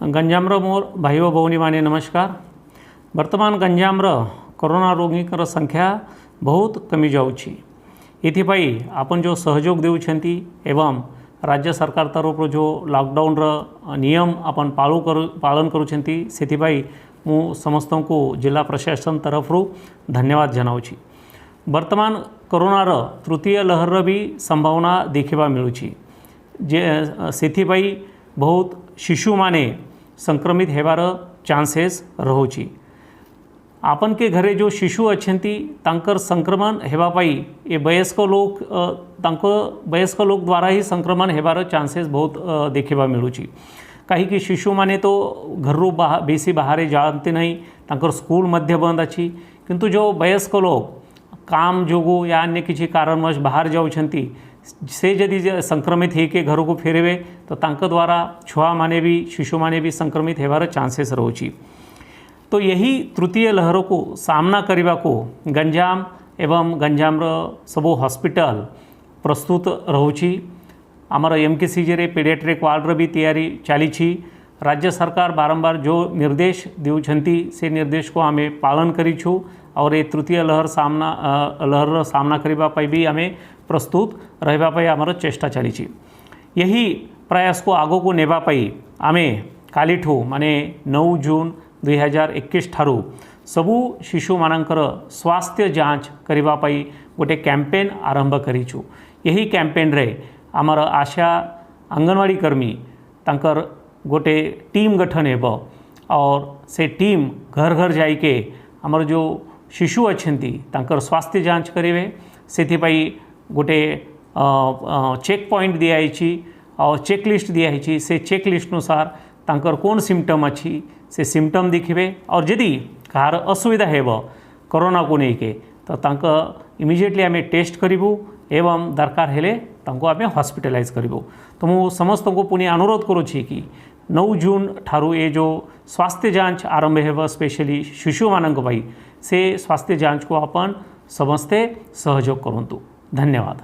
गंजाम्र मोर भाई व भौनी माने नमस्कार। वर्तमान गंजाम्र कोरोना रोगीकर संख्या बहुत कमी जाऊँगी। एथिपाई आपण जो सहयोग देउछंती एवं राज्य सरकार तरफ जो लॉकडाउन नियम आपण पालन करुछंती सेथिपाई मु समस्त को जिला प्रशासन तरफ धन्यवाद जनाऊँगी। वर्तमान कोरोनार तृतीय लहर भी संभावना देखा मिलूची जे सेथिपाई बहुत शिशु माने संक्रमित हेबार चांसेस रहुची। आपन के घरे जो शिशु अच्छी तांकर संक्रमण हेबापाई ये वयस्क लोक द्वारा ही संक्रमण हेबार चांसेस बहुत देखा मिलूची। कहीं शिशु माने तो घरु बेसी बाहर जाते नहीं, तांकर स्कूल मध्य बंद अच्छी, किंतु जो वयस्क लोग काम जोगु या अन्य किसी कारणवश बाहर जाऊँगी से यदि संक्रमित होके घर को फेरवे तो तांक द्वारा छुआ माने भी शिशु माने भी संक्रमित हेबार चांसेस रहुची। तो यही तृतीय लहरों को सामना करने को गंजाम एवं गंजाम्र सबो हॉस्पिटल प्रस्तुत रहुची। आमर एमकेसीजी रे पीडियाट्रिक वार्ड भी तैयारी चली छी। राज्य सरकार बारंबार जो निर्देश देउछंती से निर्देश को आमे पालन करीछु और ये तृतीय लहर सामना करने भी आमे प्रस्तुत रही आमर चेष्टा चली छी। यही प्रयास को आगो को नेबापाई आमे कालीठू माने 9 जून 2021 ठारू सबू शिशु मानकर स्वास्थ्य जांच करने गोटे कैंपेन आरंभ करीछु। यही कैंपेन रे आमर आशा आंगनवाड़ी कर्मी तांकर गोटे टीम गठन हेब और से टीम घर घर जाइके आमर जो शिशु अच्छी तांकर स्वास्थ्य जांच करेंगे। सेथिपाई गोटे चेक पॉइंट दिखाई और चेकलिस्ट दिखाई, से चेकलिस्ट अनुसार तांकर कौन सिम्पटम अच्छी से सिम्पटम देखिए और यदि कहार असुविधा हेब कोरोना को लेके तो तांका इमिजिएटली आमे टेस्ट करूँ एवं दरकार हेले तांको आमे हॉस्पिटलाइज करूँ। तो मु समस्त को पुणी अनुरोध करुँची कि 9 जून ठारू ये जो स्वास्थ्य जांच आरंभ हेब स्पेशली शिशु मानक भाई से स्वास्थ्य जांच को अपन समस्ते सहयोग करंतु। धन्यवाद।